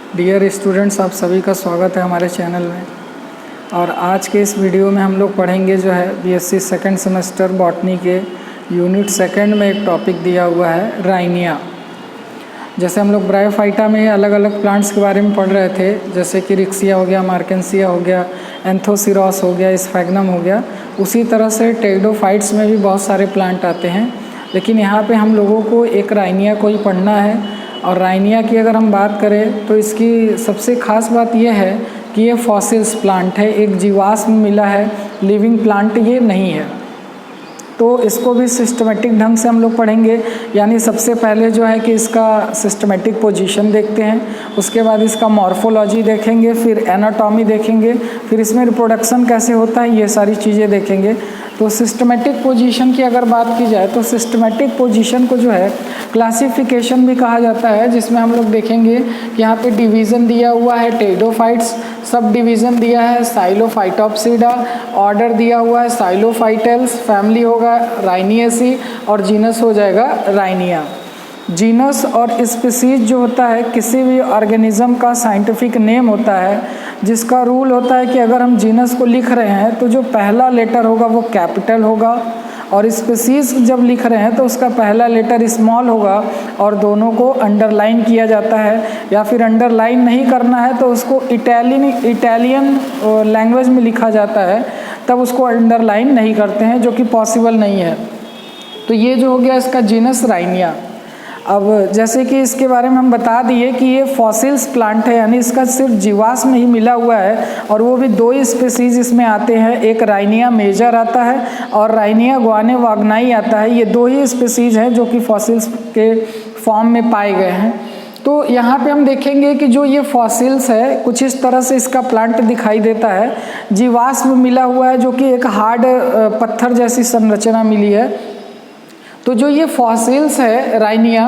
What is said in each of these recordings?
Dear students, आप सभी का स्वागत है हमारे चैनल में। और आज के इस वीडियो में हम लोग पढ़ेंगे जो है बीएससी सेकंड सेमेस्टर बॉटनी के यूनिट सेकंड में एक टॉपिक दिया हुआ है राइनिया। जैसे हम लोग ब्रायोफाइटा में अलग अलग प्लांट्स के बारे में पढ़ रहे थे, जैसे कि रिक्सिया हो गया, मार्केंसिया हो गया, एंथोसिरॉस हो गया, स्फैग्नम हो गया, उसी तरह से टेरिडोफाइट्स में भी बहुत सारे प्लांट आते हैं। लेकिन यहाँ पे हम लोगों को एक राइनिया को ही पढ़ना है। और राइनिया की अगर हम बात करें तो इसकी सबसे ख़ास बात यह है कि ये फॉसिल्स प्लांट है, एक जीवाश्म मिला है, लिविंग प्लांट ये नहीं है। तो इसको भी सिस्टमेटिक ढंग से हम लोग पढ़ेंगे। यानी सबसे पहले जो है कि इसका सिस्टमेटिक पोजीशन देखते हैं, उसके बाद इसका मॉर्फोलॉजी देखेंगे, फिर एनाटॉमी देखेंगे, फिर इसमें रिप्रोडक्शन कैसे होता है, ये सारी चीज़ें देखेंगे। तो सिस्टमेटिक पोजीशन की अगर बात की जाए तो सिस्टमेटिक पोजीशन को जो है क्लासिफिकेशन भी कहा जाता है, जिसमें हम लोग देखेंगे कि यहाँ पे डिवीज़न दिया हुआ है टेरिडोफाइट्स, सब डिवीज़न दिया है साइलोफाइटोप्सिडा, ऑर्डर दिया हुआ है साइलोफाइटेल्स, फैमिली होगा राइनिएसी और जीनस हो जाएगा राइनिया। जीनस और स्पीसीज जो होता है किसी भी ऑर्गेनिज्म का साइंटिफिक नेम होता है, जिसका रूल होता है कि अगर हम जीनस को लिख रहे हैं तो जो पहला लेटर होगा वो कैपिटल होगा, और स्पीसीज जब लिख रहे हैं तो उसका पहला लेटर स्मॉल होगा और दोनों को अंडरलाइन किया जाता है। या फिर अंडरलाइन नहीं करना है तो उसको इटालियन लैंग्वेज में लिखा जाता है, तब उसको अंडरलाइन नहीं करते हैं, जो कि पॉसिबल नहीं है। तो ये जो हो गया इसका जीनस राइनिया। अब जैसे कि इसके बारे में हम बता दिए कि ये फॉसिल्स प्लांट है, यानी इसका सिर्फ जीवाश्म ही मिला हुआ है, और वो भी दो ही स्पीसीज इसमें आते हैं, एक राइनिया मेजर आता है और राइनिया गुआनेवाग्नाई आता है। ये दो ही स्पीसीज हैं जो कि फॉसिल्स के फॉर्म में पाए गए हैं। तो यहाँ पे हम देखेंगे कि जो ये फॉसिल्स है कुछ इस तरह से इसका प्लांट दिखाई देता है, जीवाश्म मिला हुआ है जो कि एक हार्ड पत्थर जैसी संरचना मिली है। तो जो ये फॉसिल्स है राइनिया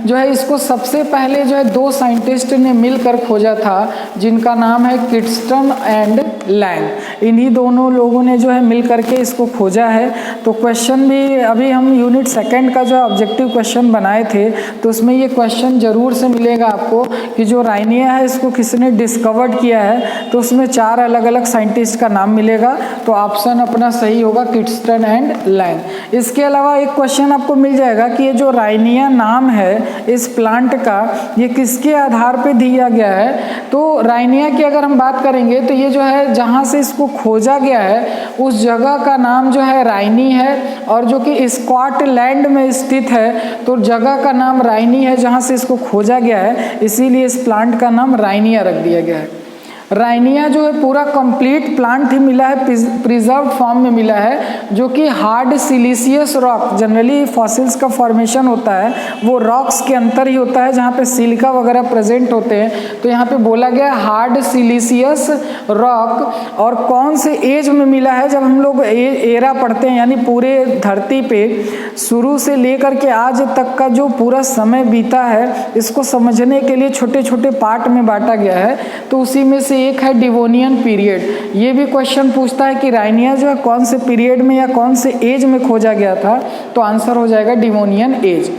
जो है, इसको सबसे पहले जो है दो साइंटिस्ट ने मिलकर खोजा था, जिनका नाम है किटस्टन एंड लैंग। इन्हीं दोनों लोगों ने जो है मिल करके इसको खोजा है। तो क्वेश्चन भी अभी हम यूनिट सेकंड का जो ऑब्जेक्टिव क्वेश्चन बनाए थे, तो उसमें ये क्वेश्चन ज़रूर से मिलेगा आपको कि जो राइनिया है इसको किसने डिस्कवर्ड किया है। तो उसमें 4 अलग अलग साइंटिस्ट का नाम मिलेगा, तो ऑप्शन अपना सही होगा किटस्टन एंड लैंग। इसके अलावा एक क्वेश्चन आपको मिल जाएगा कि ये जो राइनिया नाम है इस प्लांट का, ये किसके आधार पे दिया गया है। तो राइनिया की अगर हम बात करेंगे तो ये जो है जहाँ से इसको खोजा गया है उस जगह का नाम जो है राइनी है, और जो कि स्कॉटलैंड में स्थित है, तो जगह का नाम राइनी है जहाँ से इसको खोजा गया है, इसीलिए इस प्लांट का नाम राइनिया रख दिया गया है। राइनिया जो है पूरा कंप्लीट प्लांट ही मिला है, प्रिजर्व फॉर्म में मिला है, जो कि hard siliceous rock, generally fossils का फॉर्मेशन होता है वो रॉक्स के अंदर ही होता है जहाँ पे सिलिका वगैरह प्रेजेंट होते हैं। तो यहाँ पे बोला गया हार्ड सिलिशियस रॉक। और कौन से एज में मिला है, जब हम लोग एरा पढ़ते हैं, यानी पूरे धरती पे शुरू से लेकर के आज तक का जो पूरा समय बीता है, इसको समझने के लिए छोटे छोटे पार्ट में बांटा गया है। तो उसी में से एक है डिवोनियन पीरियड। ये भी क्वेश्चन पूछता है कि राइनिया जो है कौन से पीरियड में या कौन से एज में खोजा गया था, तो आंसर हो जाएगा डिवोनियन एज।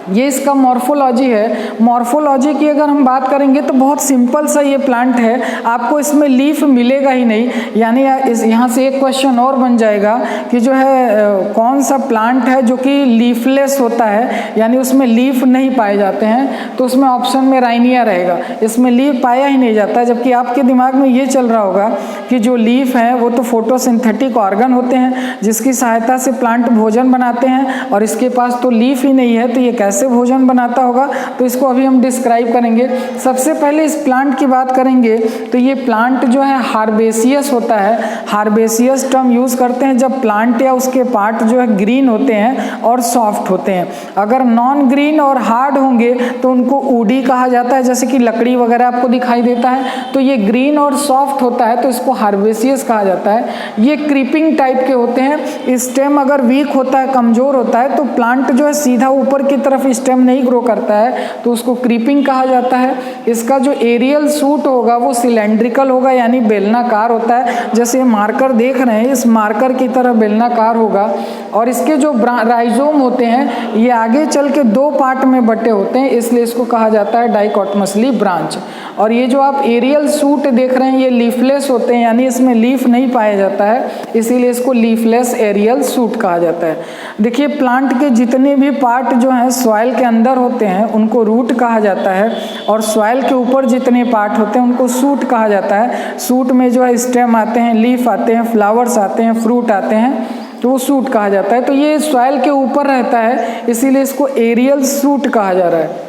ये इसका मॉर्फोलॉजी है। मॉर्फोलॉजी की अगर हम बात करेंगे तो बहुत सिंपल सा ये प्लांट है, आपको इसमें लीफ मिलेगा ही नहीं। यानी यहाँ से एक क्वेश्चन और बन जाएगा कि जो है कौन सा प्लांट है जो कि लीफलेस होता है, यानी उसमें लीफ नहीं पाए जाते हैं। तो उसमें ऑप्शन में राइनिया रहेगा, इसमें लीफ पाया ही नहीं जाता। जबकि आपके दिमाग में ये चल रहा होगा कि जो लीफ है वो तो फोटोसिंथेटिक ऑर्गन होते हैं, जिसकी सहायता से प्लांट भोजन बनाते हैं, और इसके पास तो लीफ ही नहीं है, तो ये कैसे भोजन बनाता होगा। तो इसको अभी हम डिस्क्राइब करेंगे। सबसे पहले इस प्लांट की बात करेंगे तो ये प्लांट जो है हार्बेसियस होता है। हार्बेसियस टर्म यूज करते हैं जब प्लांट या उसके पार्ट जो है ग्रीन होते हैं और सॉफ्ट होते हैं। अगर नॉन ग्रीन और हार्ड होंगे तो उनको ऊडी कहा जाता है, जैसे कि लकड़ी वगैरह आपको दिखाई देता है। तो ये ग्रीन और सॉफ्ट होता है तो इसको हार्बेसियस कहा जाता है। ये क्रीपिंग टाइप के होते हैं। स्टेम अगर वीक होता है, कमजोर होता है, तो प्लांट जो है सीधा ऊपर की तरफ तरफ स्टेम नहीं ग्रो करता है तो उसको क्रीपिंग कहा जाता है। इसका जो एरियल सूट होगा वो सिलेंड्रिकल होगा, यानी बेलनाकार होता है। जैसे मार्कर देख रहे हैं, इस मार्कर की तरह बेलनाकार होगा। और इसके जो राइजोम होते हैं ये आगे चल के दो पार्ट में बटे होते हैं, इसलिए इसको कहा जाता है डाइकोटमसली ब्रांच। और ये जो आप एरियल सूट देख रहे हैं ये लीफलेस होते हैं, यानी इसमें लीफ नहीं पाया जाता है, इसीलिए इसको लीफलेस एरियल सूट कहा जाता है। देखिए प्लांट के जितने भी पार्ट जो हैं सॉइल के अंदर होते हैं उनको रूट कहा जाता है, और सॉइल के ऊपर जितने पार्ट होते हैं उनको सूट कहा जाता है। सूट में जो है स्टेम आते हैं, लीफ आते हैं, फ्लावर्स आते हैं, फ्रूट आते हैं, तो वो सूट कहा जाता है। तो ये सॉइल के ऊपर रहता है, इसीलिए इसको एरियल सूट कहा जा रहा है।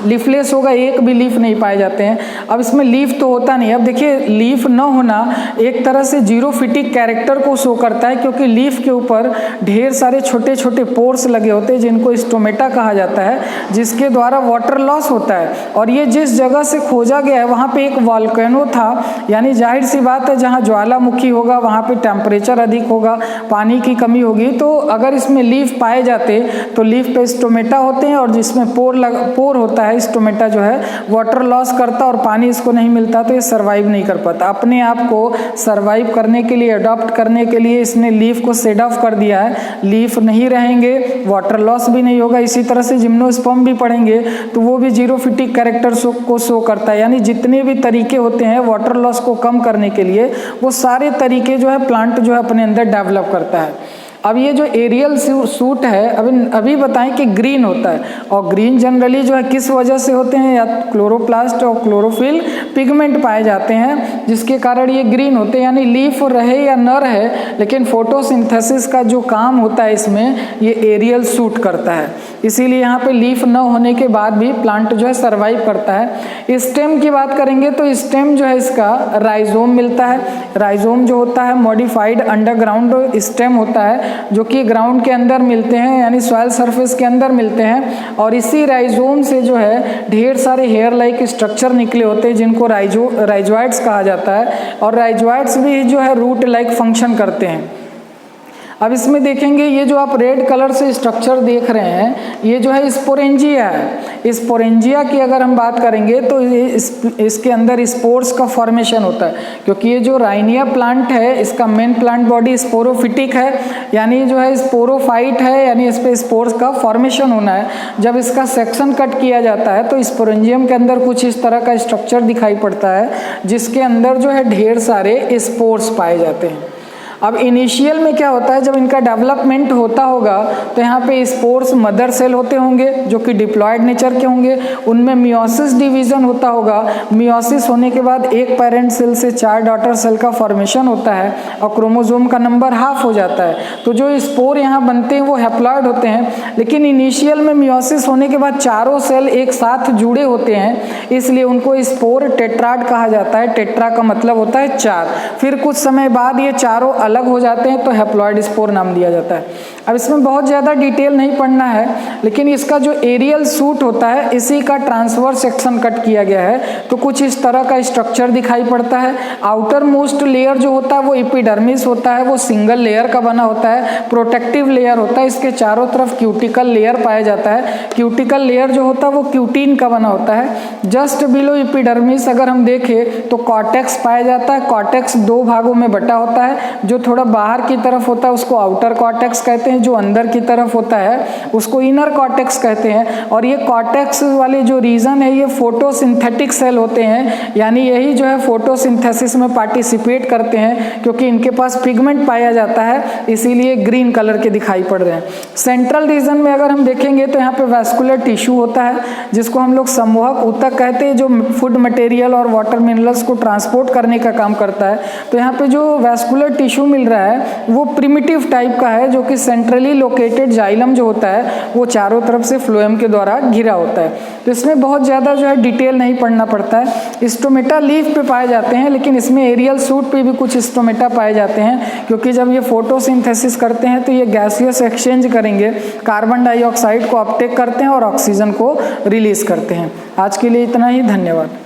लीफलेस होगा, एक भी लीफ नहीं पाए जाते हैं। अब इसमें लीफ तो होता नहीं। अब देखिए लीफ न होना एक तरह से जीरोफिटिक कैरेक्टर को शो करता है, क्योंकि लीफ के ऊपर ढेर सारे छोटे छोटे पोर्स लगे होते हैं जिनको स्टोमेटा कहा जाता है, जिसके द्वारा वाटर लॉस होता है। और ये जिस जगह से खोजा गया है वहाँ पे एक वॉल्केनो था, यानी जाहिर सी बात है जहाँ ज्वालामुखी होगा वहाँ पे टेम्परेचर अधिक होगा, पानी की कमी होगी। तो अगर इसमें लीफ पाए जाते तो लीफ पे स्टोमेटा होते हैं, और जिसमें पोर होता है स्टोमेटा जो है वाटर लॉस करता और पानी इसको नहीं मिलता तो ये सरवाइव नहीं कर पाता। अपने आप को सरवाइव करने के लिए, अडॉप्ट करने के लिए इसने लीफ को सेड ऑफ कर दिया है। लीफ नहीं रहेंगे, वाटर लॉस भी नहीं होगा। इसी तरह से जिम्नोस्पर्म भी पढ़ेंगे तो वो भी जीरोफिटिक कैरेक्टर को शो करता है, यानी जितने भी तरीके होते हैं वाटर लॉस को कम करने के लिए वो सारे तरीके जो है प्लांट जो है अपने अंदर डेवलप करता है। अब ये जो एरियल सूट है अभी बताएं कि ग्रीन होता है, और ग्रीन जनरली जो है किस वजह से होते हैं, या क्लोरोप्लास्ट और क्लोरोफिल पिगमेंट पाए जाते हैं जिसके कारण ये ग्रीन होते हैं। यानी लीफ रहे या न रहे, लेकिन फोटोसिंथेसिस का जो काम होता है इसमें ये एरियल सूट करता है, इसीलिए यहाँ पे लीफ न होने के बाद भी प्लांट जो है सर्वाइव करता है। स्टेम की बात करेंगे तो स्टेम जो है इसका राइजोम मिलता है। राइजोम जो होता है मॉडिफाइड अंडरग्राउंड स्टेम होता है, जो कि ग्राउंड के अंदर मिलते हैं, यानी सॉइल सरफेस के अंदर मिलते हैं। और इसी राइजोम से जो है ढेर सारे हेयर लाइक स्ट्रक्चर निकले होते हैं जिनको राइजोइड्स कहा जाता है, और राइजोइड्स भी जो है रूट लाइक फंक्शन करते हैं। अब इसमें देखेंगे ये जो आप रेड कलर से स्ट्रक्चर देख रहे हैं ये जो है स्पोरेंजिया है। स्पोरेंजिया की अगर हम बात करेंगे तो इसके अंदर स्पोर्स का फॉर्मेशन होता है, क्योंकि ये जो राइनिया प्लांट है इसका मेन प्लांट बॉडी स्पोरोफिटिक है, यानी जो है स्पोरोफाइट है, यानी इस पे स्पोर्स का फॉर्मेशन होना है। जब इसका सेक्शन कट किया जाता है तो स्पोरेंजियम के अंदर कुछ इस तरह का स्ट्रक्चर दिखाई पड़ता है जिसके अंदर जो है ढेर सारे स्पोर्स पाए जाते हैं। अब इनिशियल में क्या होता है, जब इनका डेवलपमेंट होता होगा तो यहाँ पे स्पोर्स मदर सेल होते होंगे जो कि डिप्लॉयड नेचर के होंगे, उनमें मियोसिस डिवीजन होता होगा। मियोसिस होने के बाद एक पेरेंट सेल से 4 डॉटर सेल का फॉर्मेशन होता है और क्रोमोसोम का नंबर हाफ हो जाता है। तो जो स्पोर यहाँ बनते हैं वो हैप्लॉयड होते हैं, लेकिन इनिशियल में मियोसिस होने के बाद चारों सेल एक साथ जुड़े होते हैं, इसलिए उनको स्पोर टेट्राड कहा जाता है। टेट्रा का मतलब होता है 4। फिर कुछ समय बाद ये चारों अलग हो जाते हैं तो हैप्लॉयड स्पोर नाम दिया जाता है। अब इसमें बहुत ज़्यादा डिटेल नहीं पढ़ना है, लेकिन इसका जो एरियल सूट होता है इसी का ट्रांसवर्स सेक्शन कट किया गया है तो कुछ इस तरह का स्ट्रक्चर दिखाई पड़ता है। आउटर मोस्ट लेयर जो होता है वो एपिडर्मिस होता है, वो सिंगल लेयर का बना होता है, प्रोटेक्टिव लेयर होता है। इसके चारों तरफ क्यूटिकल लेयर पाया जाता है। क्यूटिकल लेयर जो होता है वो क्यूटीन का बना होता है। जस्ट बिलो एपिडर्मिस अगर हम देखें तो कॉर्टेक्स पाया जाता है। कॉर्टेक्स 2 भागों में बटा होता है, जो थोड़ा बाहर की तरफ होता है उसको आउटर कॉर्टेक्स कहते हैं, जो अंदर की तरफ होता है उसको इनर कॉर्टेक्स कहते हैं। और ये कॉर्टेक्स वाले जो रीजन है ये फोटोसिंथेटिक सेल होते हैं, यानी यही जो है फोटोसिंथेसिस में पार्टिसिपेट करते हैं, क्योंकि इनके पास पिगमेंट पाया जाता है इसीलिए ग्रीन कलर के दिखाई पड़ रहे हैं। सेंट्रल रीजन में अगर हम देखेंगे तो यहाँ पे वैस्कुलर टिश्यू होता है जिसको हम लोग सम्मोहक ऊतक कहते हैं, जो फूड मटेरियल और वाटर मिनरल्स को ट्रांसपोर्ट करने का काम करता है। तो यहाँ पे जो वैस्कुलर टिश्यू मिल रहा है वो प्रिमिटिव टाइप का है, जो कि सेंट्रली लोकेटेड जाइलम जो होता है वो चारों तरफ से फ्लोएम के द्वारा घिरा होता है। तो इसमें बहुत ज़्यादा जो है डिटेल नहीं पढ़ना पड़ता है। स्टोमेटा लीफ पे पाए जाते हैं, लेकिन इसमें एरियल सूट पे भी कुछ स्टोमेटा पाए जाते हैं, क्योंकि जब ये फोटोसिंथेसिस करते हैं तो ये गैसियस एक्सचेंज करेंगे, कार्बन डाइऑक्साइड को अपटेक करते हैं और ऑक्सीजन को रिलीज करते हैं। आज के लिए इतना ही, धन्यवाद।